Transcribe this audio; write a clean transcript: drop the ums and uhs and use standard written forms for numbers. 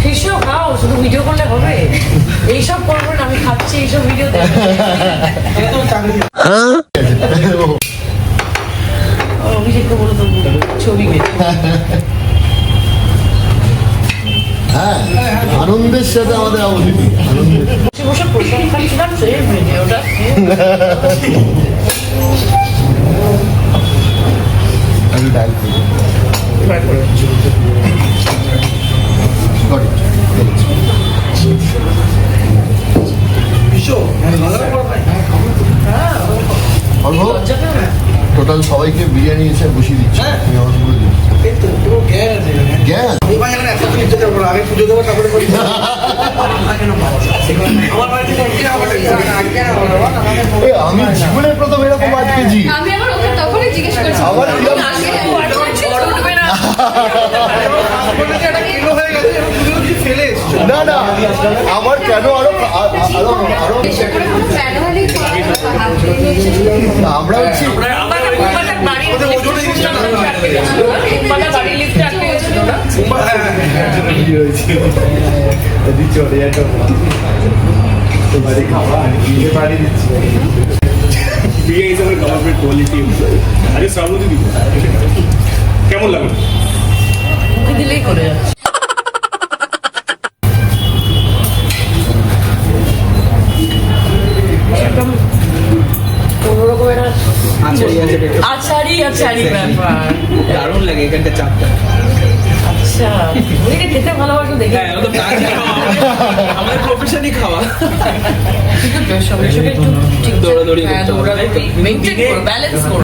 ফিশও খাও, শুধু ভিডিও করলে হবে? এইসব করবো না, আমি খাচ্ছি এইসব ভিডিও দেখে। অভিষেককে বলে তো ছবি হ্যাঁ, আনন্দের সাথে আমাদের অতিথি বসে প্রশংসা ছিলাম সেই ভিডিওটা। আমি ডাল করি টোটাল সবাইকে বিরিয়ানি এসে বসিয়ে দিচ্ছে। আমি জীবনের প্রথম এরকম আজ পেয়েছি। আমি আবার ওকে তখনই জিজ্ঞেস করছি আবার না না আমার কেন আরো আমরা হচ্ছি কেমন লাগলো? দিলেই করে যাচ্ছে। আচারি ব্যাপার দারুণ লাগে এখানকার চাপটা। আচ্ছা, ওইটা খেতে ভালোবাসো দেখে। হ্যাঁ, ও তো আমাদের প্রফেশনই খাওয়া। কিন্তু সবাই একটু ঠিক দৌড়াদৌড়ি হ্যাঁ, করতে হবে, তাই তো? দৌড়াদৌড়ি মেইনটেইন করো, ব্যালেন্স করো।